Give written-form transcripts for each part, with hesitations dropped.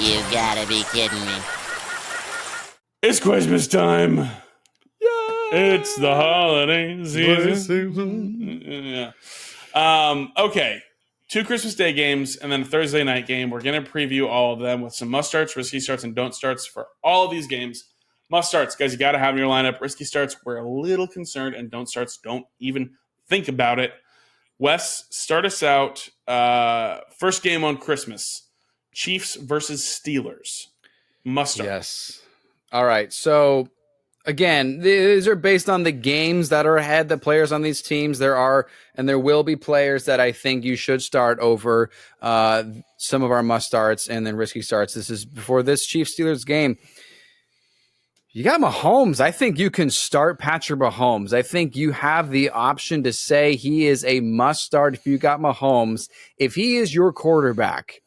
You gotta be kidding me. It's Christmas time. Yeah. It's the holiday season. Yeah. Okay. 2 Christmas Day games and then a Thursday night game. We're going to preview all of them with some must starts, risky starts, and don't starts for all of these games. Must starts, guys, you got to have in your lineup. Risky starts, we're a little concerned, and don't starts, don't even think about it. Wes, start us out. First game on Christmas, Chiefs versus Steelers. Must start. Yes. All right. So, again, these are based on the games that are ahead, the players on these teams. There are and there will be players that I think you should start over some of our must starts and then risky starts. This is before this Chiefs-Steelers game. You got Mahomes. I think you can start Patrick Mahomes. I think you have the option to say he is a must start if you got Mahomes. If he is your quarterback,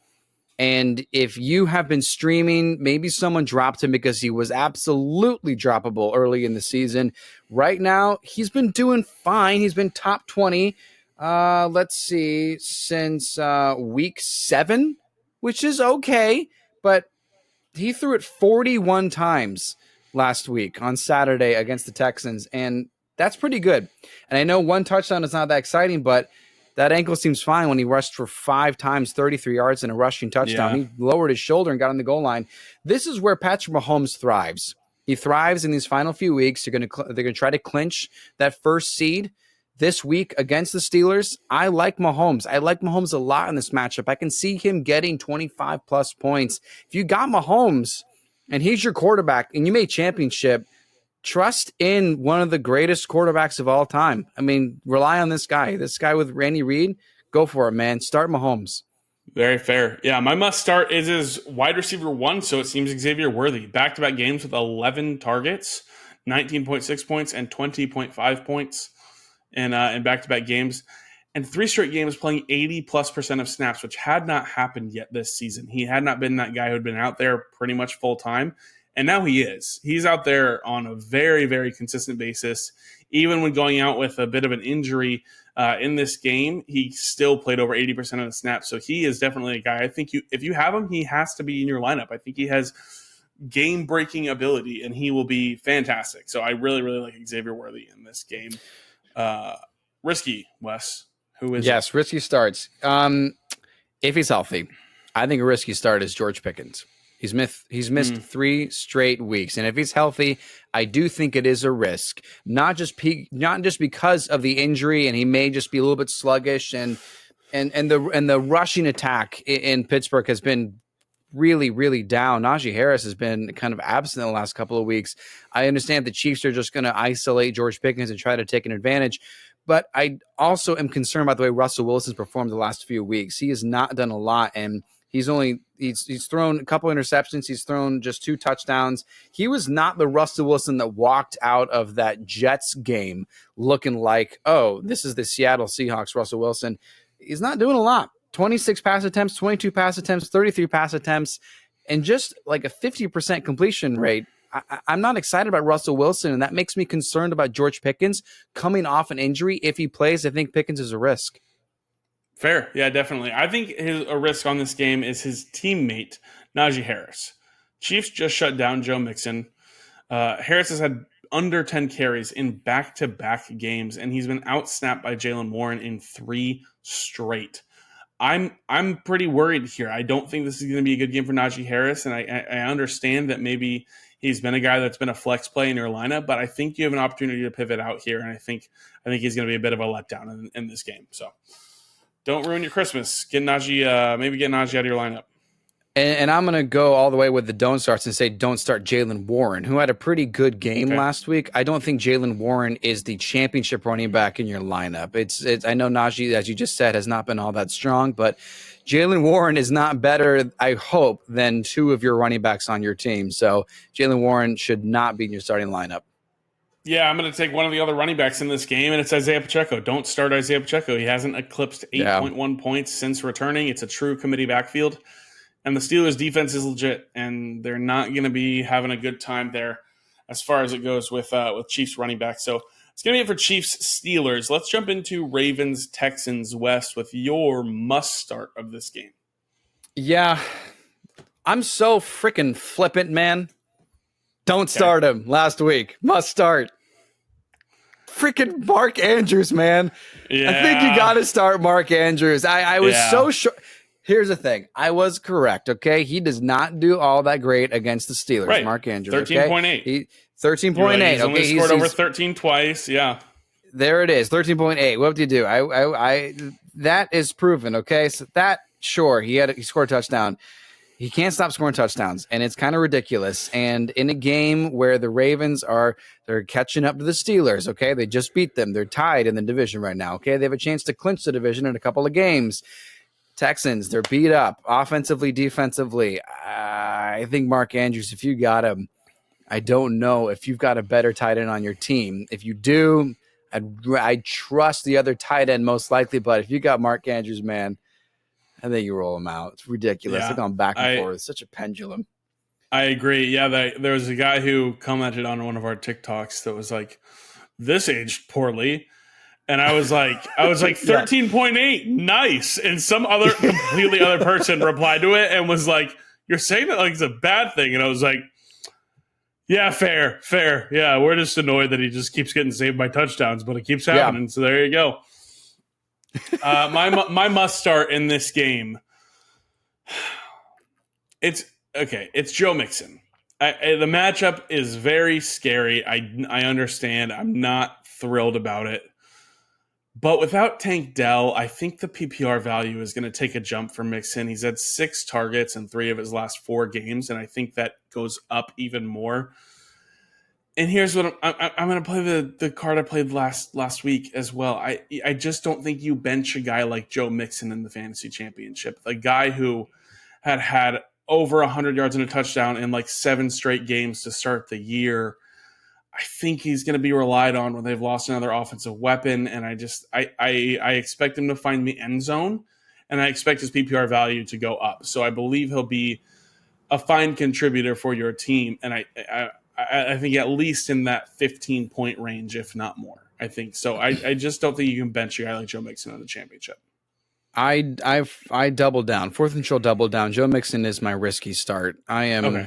and if you have been streaming, maybe someone dropped him because he was absolutely droppable early in the season. Right now, he's been doing fine. He's been top 20, let's see, since week 7, which is okay, but he threw it 41 times last week on Saturday against the Texans, and that's pretty good. And I know one touchdown is not that exciting, but that ankle seems fine when he rushed for 5 times, 33 yards and a rushing touchdown. Yeah. He lowered his shoulder and got on the goal line. This is where Patrick Mahomes thrives. He thrives in these final few weeks. They're going to try to clinch that first seed this week against the Steelers. I like Mahomes. I like Mahomes a lot in this matchup. I can see him getting 25-plus points. If you got Mahomes and he's your quarterback and you made championship, trust in one of the greatest quarterbacks of all time. I mean, rely on this guy. This guy with Randy Reed, go for it, man. Start Mahomes. Very fair. Yeah, my must start is his wide receiver 1, so it seems Xavier Worthy. Back-to-back games with 11 targets, 19.6 points, and 20.5 points in back-to-back games. And 3 straight games playing 80+% of snaps, which had not happened yet this season. He had not been that guy who had been out there pretty much full-time. And now he is. He's out there on a very, very consistent basis. Even when going out with a bit of an injury in this game, he still played over 80% of the snaps. So he is definitely a guy. I think if you have him, he has to be in your lineup. I think he has game-breaking ability, and he will be fantastic. So I really, really like Xavier Worthy in this game. Risky, Wes. Who is Yes, risky starts. If he's healthy, I think a risky start is George Pickens. He's missed 3 straight weeks, and if he's healthy, I do think it is a risk. Not just because of the injury, and he may just be a little bit sluggish, and the rushing attack in Pittsburgh has been really, really down. Najee Harris has been kind of absent in the last couple of weeks. I understand the Chiefs are just going to isolate George Pickens and try to take an advantage. But I also am concerned about the way Russell Wilson's performed the last few weeks. He has not done a lot, and he's thrown a couple interceptions. He's thrown just 2 touchdowns. He was not the Russell Wilson that walked out of that Jets game looking like, oh, this is the Seattle Seahawks Russell Wilson. He's not doing a lot. 26 pass attempts, 22 pass attempts, 33 pass attempts, and just like a 50% completion rate. I'm not excited about Russell Wilson, and that makes me concerned about George Pickens coming off an injury. If he plays, I think Pickens is a risk. Fair. Yeah, definitely. I think a risk on this game is his teammate, Najee Harris. Chiefs just shut down Joe Mixon. Harris has had under 10 carries in back-to-back games, and he's been outsnapped by Jaylen Warren in 3 straight. I'm pretty worried here. I don't think this is going to be a good game for Najee Harris, and I understand that maybe he's been a guy that's been a flex play in your lineup, but I think you have an opportunity to pivot out here, and I think he's going to be a bit of a letdown in this game. So don't ruin your Christmas. Get Najee out of your lineup. And I'm going to go all the way with the don't starts and say don't start Jaylen Warren, who had a pretty good game last week. I don't think Jaylen Warren is the championship running back in your lineup. It's I know Najee, as you just said, has not been all that strong, but Jaylen Warren is not better, I hope, than 2 of your running backs on your team. So Jaylen Warren should not be in your starting lineup. Yeah, I'm going to take one of the other running backs in this game, and it's Isaiah Pacheco. Don't start Isaiah Pacheco. He hasn't eclipsed 8.1 points since returning. It's a true committee backfield. And the Steelers' defense is legit, and they're not going to be having a good time there as far as it goes with Chiefs running back. So it's going to be it for Chiefs-Steelers. Let's jump into Ravens-Texans West with your must-start of this game. Yeah, I'm so freaking flippant, man. Don't start him last week. Must start. Freaking Mark Andrews, man. Yeah. I think you got to start Mark Andrews. I was so sure. Here's the thing. I was correct, okay? He does not do all that great against the Steelers, right. Mark Andrews. 13.8. Okay? 13.8. He's only scored over 13 twice. Yeah. There it is. 13.8. What did you do? I that is proven, okay? So that, sure, he scored a touchdown. He can't stop scoring touchdowns, and it's kind of ridiculous. And in a game where the Ravens they're catching up to the Steelers, okay? They just beat them. They're tied in the division right now, okay? They have a chance to clinch the division in a couple of games. Texans, they're beat up offensively, defensively. I think Mark Andrews, if you got him, I don't know if you've got a better tight end on your team. If you do, I'd trust the other tight end most likely, but if you got Mark Andrews, man, I think you roll him out. It's ridiculous. They're going back and forth. It's such a pendulum. I agree. Yeah, there was a guy who commented on one of our TikToks that was like, this aged poorly. And I was like 13.8, nice. And some other completely other person replied to it and was like, you're saying that like it's a bad thing. And I was like, yeah, fair. Yeah, we're just annoyed that he just keeps getting saved by touchdowns, but it keeps happening. Yeah. So there you go. My must start in this game. It's Joe Mixon. The matchup is very scary. I understand. I'm not thrilled about it. But without Tank Dell, I think the PPR value is going to take a jump for Mixon. He's had 6 targets in 3 of his last 4 games, and I think that goes up even more. And here's what I'm going to play the card I played last week as well. I just don't think you bench a guy like Joe Mixon in the fantasy championship. The guy who had over 100 yards and a touchdown in like 7 straight games to start the year. I think he's going to be relied on when they've lost another offensive weapon. And I expect him to find the end zone, and I expect his PPR value to go up. So I believe he'll be a fine contributor for your team. And I think at least in that 15-point range, if not more. I think so. I just don't think you can bench a guy like Joe Mixon in the championship. I double down. 4th and short double down. Joe Mixon is my risky start. I am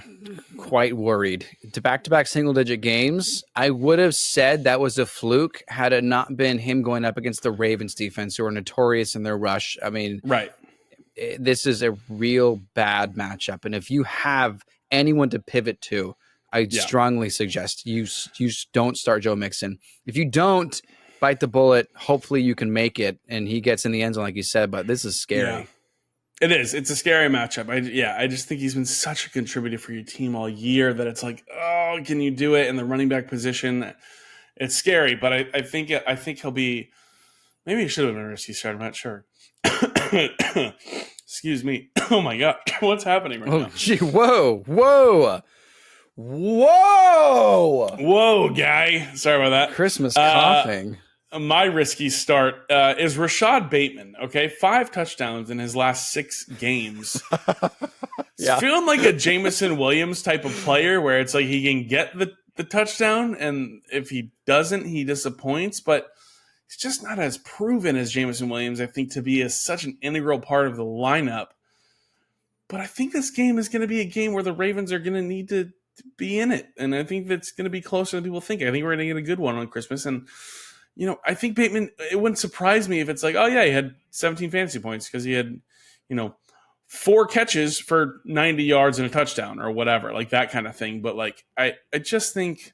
quite worried. To back-to-back single-digit games, I would have said that was a fluke had it not been him going up against the Ravens defense, who are notorious in their rush. I mean, right. This is a real bad matchup. And if you have anyone to pivot to, I strongly suggest you don't start Joe Mixon. If you don't, bite the bullet. Hopefully you can make it, and he gets in the end zone, like you said. But this is scary. Yeah. It is. It's a scary matchup. I just think he's been such a contributor for your team all year that it's like, oh, can you do it in the running back position? It's scary, but I think he'll be. Maybe he should have been a risky start. I'm not sure. Excuse me. Oh my God, what's happening right now? Oh, gee, whoa, guy. Sorry about that. Christmas coughing. My risky start is Rashad Bateman. Okay, 5 touchdowns in his last 6 games. It's feeling like a Jameson Williams type of player, where it's like he can get the touchdown, and if he doesn't, he disappoints. But he's just not as proven as Jameson Williams, I think, to be such an integral part of the lineup. But I think this game is going to be a game where the Ravens are going to need to be in it, and I think that's going to be closer than people think. I think we're going to get a good one on Christmas, and I think Bateman, it wouldn't surprise me if it's like, oh yeah, he had 17 fantasy points because he had, 4 catches for 90 yards and a touchdown or whatever, like that kind of thing. But like, I just think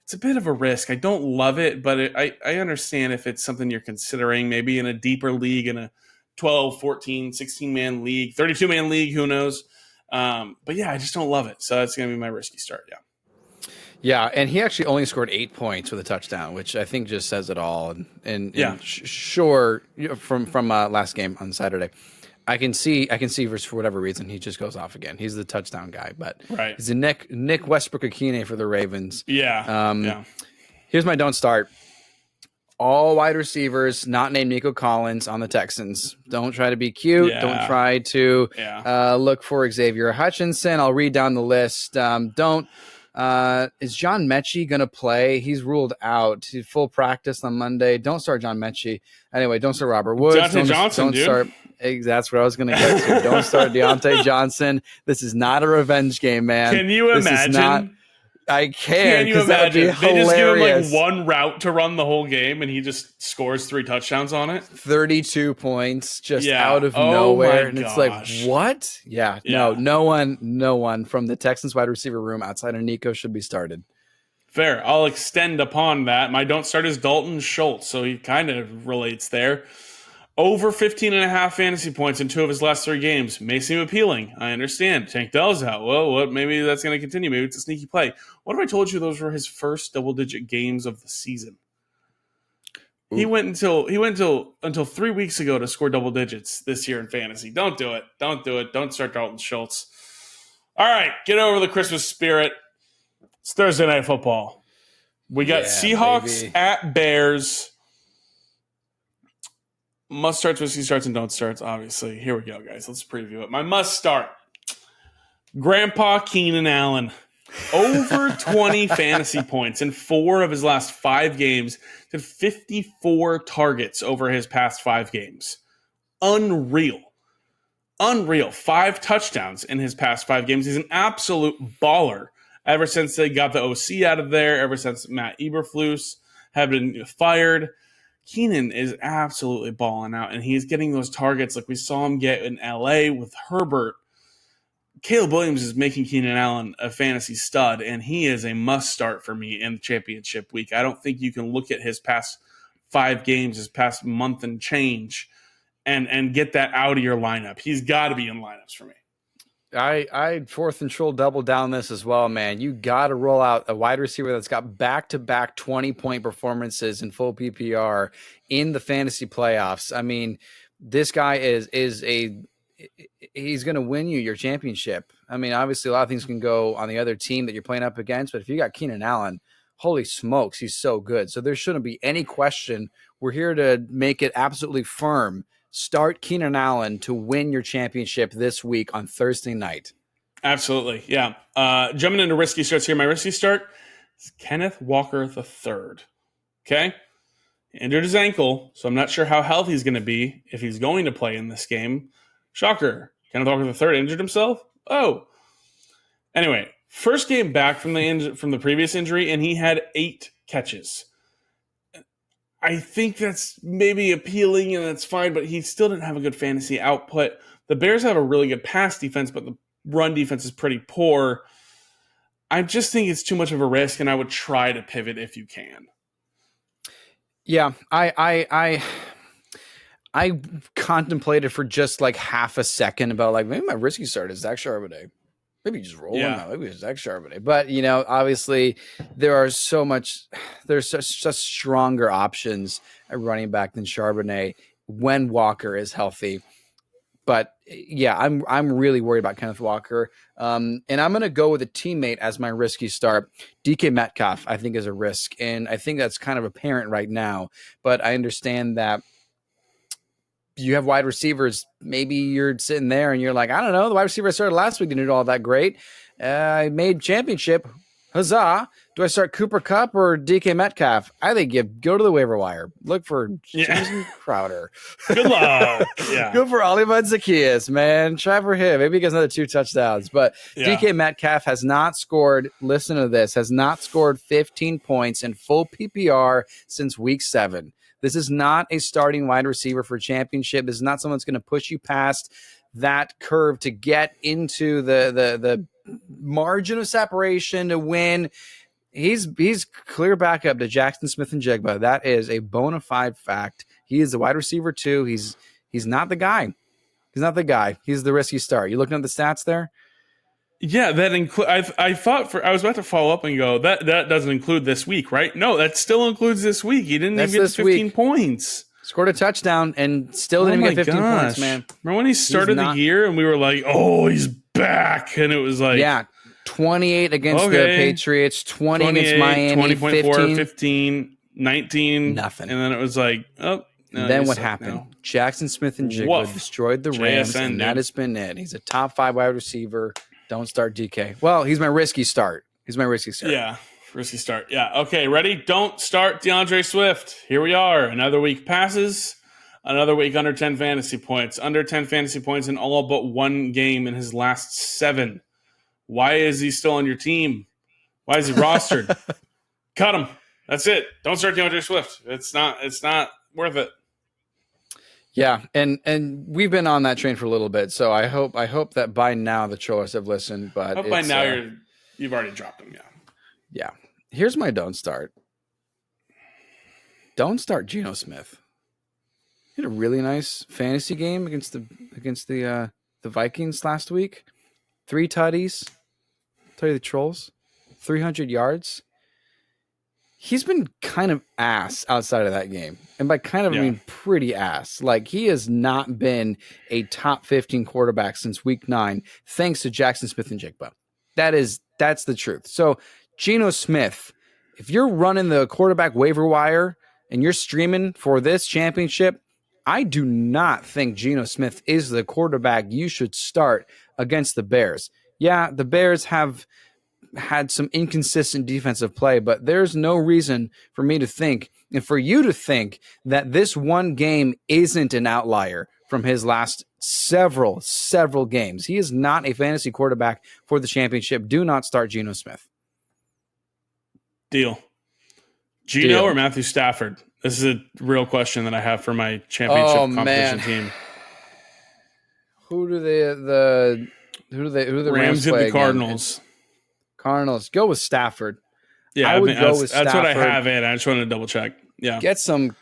it's a bit of a risk. I don't love it, but I understand if it's something you're considering, maybe in a deeper league, in a 12, 14, 16-man league, 32-man league, who knows? But yeah, I just don't love it. So that's going to be my risky start. Yeah. Yeah, and he actually only scored 8 points with a touchdown, which I think just says it all. And sure, from last game on Saturday, I can see for whatever reason he just goes off again. He's the touchdown guy, but he's a Nick Westbrook-Akine for the Ravens. Yeah. Here's my don't start. All wide receivers not named Nico Collins on the Texans. Don't try to be cute. Yeah. Don't try to look for Xavier Hutchinson. I'll read down the list. Is John Mechie going to play? He's ruled out. Full practice on Monday. Don't start John Mechie. Anyway, don't start Robert Woods. Johnson, don't dude. start. That's what I was going to get to. Don't start Deontay Johnson. This is not a revenge game, man. Can you imagine? I can you imagine? That would be they just give him hilarious. like one route to run the whole game, and he just scores 3 touchdowns on it. 32 points just out of nowhere, and it's like, what? Yeah, no one from the Texans wide receiver room outside of Nico should be started. Fair. I'll extend upon that. My don't start is Dalton Schultz, so he kind of relates there. Over 15.5 fantasy points in 2 of his last 3 games may seem appealing. I understand. Tank Dell's out. Well, what? Maybe that's going to continue. Maybe it's a sneaky play. What if I told you those were his first double-digit games of the season? Ooh. He went until 3 weeks ago to score double digits this year in fantasy. Don't do it. Don't do it. Don't start Dalton Schultz. All right, get over the Christmas spirit. It's Thursday Night Football. We got Seahawks at Bears. Must starts, risky starts, and don't starts, obviously. Here we go, guys. Let's preview it. My must start. Grandpa Keenan Allen. Over 20 fantasy points in 4 of his last 5 games. To 54 targets over his past 5 games. Unreal. 5 touchdowns in his past 5 games. He's an absolute baller. Ever since they got the OC out of there, ever since Matt Eberflus had been fired, Keenan is absolutely balling out, and he's getting those targets like we saw him get in LA with Herbert. Caleb Williams is making Keenan Allen a fantasy stud, and he is a must-start for me in the championship week. I don't think you can look at his past 5 games, his past month and change, and get that out of your lineup. He's got to be in lineups for me. I fourth and troll double down this as well, man. You got to roll out a wide receiver that's got back-to-back 20-point performances in full PPR in the fantasy playoffs. I mean, this guy is he's going to win you your championship. I mean, obviously a lot of things can go on the other team that you're playing up against, but if you got Keenan Allen, holy smokes, he's so good. So there shouldn't be any question. We're here to make it absolutely firm. Start Keenan Allen to win your championship this week on Thursday night. Absolutely, yeah. Jumping into risky starts here. My risky start is Kenneth Walker III. Okay? He injured his ankle, so I'm not sure how healthy he's going to be if he's going to play in this game. Shocker. Kenneth Walker III injured himself? Oh. Anyway, first game back from the previous injury, and he had 8 catches. I think that's maybe appealing and that's fine, but he still didn't have a good fantasy output. The Bears have a really good pass defense, but the run defense is pretty poor. I just think it's too much of a risk, and I would try to pivot if you can. Yeah, I contemplated for just like half a second about like maybe my risky start is Zach Charbonnet. Maybe just roll him out. Maybe it's Zach Charbonnet. But, you know, obviously there's such stronger options at running back than Charbonnet when Walker is healthy. But, yeah, I'm really worried about Kenneth Walker. And I'm going to go with a teammate as my risky start. DK Metcalf, I think, is a risk. And I think that's kind of apparent right now. But I understand that you have wide receivers. Maybe you're sitting there and you're like, I don't know. The wide receiver I started last week didn't do all that great. I made championship. Huzzah. Do I start Cooper Kupp or DK Metcalf? I think you go to the waiver wire. Look for Jason Crowder. Good luck. Yeah. Go for Oliver Zacchaeus, man. Try for him. Maybe he gets another 2 touchdowns. But DK Metcalf has not scored, listen to this, has not scored 15 points in full PPR since week 7. This is not a starting wide receiver for championship. This is not someone that's going to push you past that curve to get into the margin of separation to win. He's clear backup to Jackson Smith-Njigba. That is a bona fide fact. He is the wide receiver too. He's not the guy. He's not the guy. He's the risky start. You looking at the stats there? Yeah, that I thought I was about to follow up and go that doesn't include this week, right? No, that still includes this week. He didn't even get 15 points. Scored a touchdown and still didn't even get 15 points, man. Remember when he started the year and we were like, "Oh, he's back," and it was like, 28 against the Patriots, 20 against Miami, 20.4, 15, 19, nothing, and then it was like, oh. No, and then what happened? No. Jackson Smith-Njigba destroyed the Rams, and that has been it. He's a top 5 wide receiver. Don't start DK. Well, he's my risky start. Yeah, risky start. Yeah. Okay, ready? Don't start DeAndre Swift. Here we are. Another week passes. Another week under 10 fantasy points. Under 10 fantasy points in all but one game in his last 7. Why is he still on your team? Why is he rostered? Cut him. That's it. Don't start DeAndre Swift. It's not worth it. Yeah, and we've been on that train for a little bit, so I hope that by now the trollers have listened. But I hope by now you've already dropped him. Yeah. Here's my don't start. Don't start Geno Smith. He had a really nice fantasy game against the Vikings last week. 3 tutties. Tell you the trolls. 300 yards. He's been kind of ass outside of that game. And by kind of, I mean pretty ass. Like, he has not been a top 15 quarterback since week 9, thanks to Jackson Smith and Jigba. That's the truth. So, Geno Smith, if you're running the quarterback waiver wire and you're streaming for this championship, I do not think Geno Smith is the quarterback you should start against the Bears. Yeah, the Bears have had some inconsistent defensive play, but there's no reason for me to think and for you to think that this one game isn't an outlier from his last several games. He is not a fantasy quarterback for the championship. Do not start Geno Smith. Deal. Geno or Matthew Stafford? This is a real question that I have for my championship competition team. Who do the Rams and play the Cardinals? Again? Cardinals. Go with Stafford. Yeah, I would go with Stafford. That's what I have in. I just wanted to double check. Yeah. Get some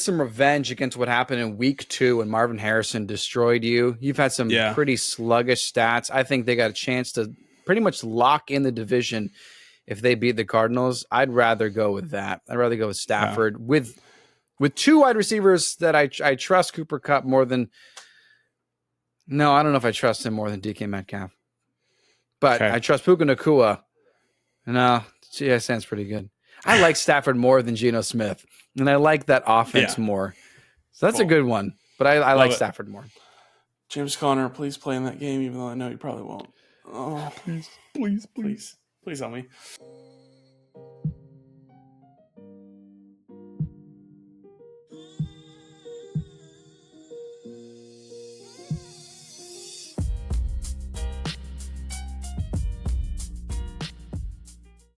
revenge against what happened in week 2 when Marvin Harrison destroyed you. You've had some pretty sluggish stats. I think they got a chance to pretty much lock in the division if they beat the Cardinals. I'd rather go with that. I'd rather go with Stafford with 2 wide receivers that I trust Cooper Kupp more than. No, I don't know if I trust him more than DK Metcalf. But I trust Puka Nacua. No, that sounds pretty good. I like Stafford more than Geno Smith, and I like that offense more. So that's a good one. But I like Stafford more. James Conner, please play in that game, even though I know you probably won't. Oh, please help me.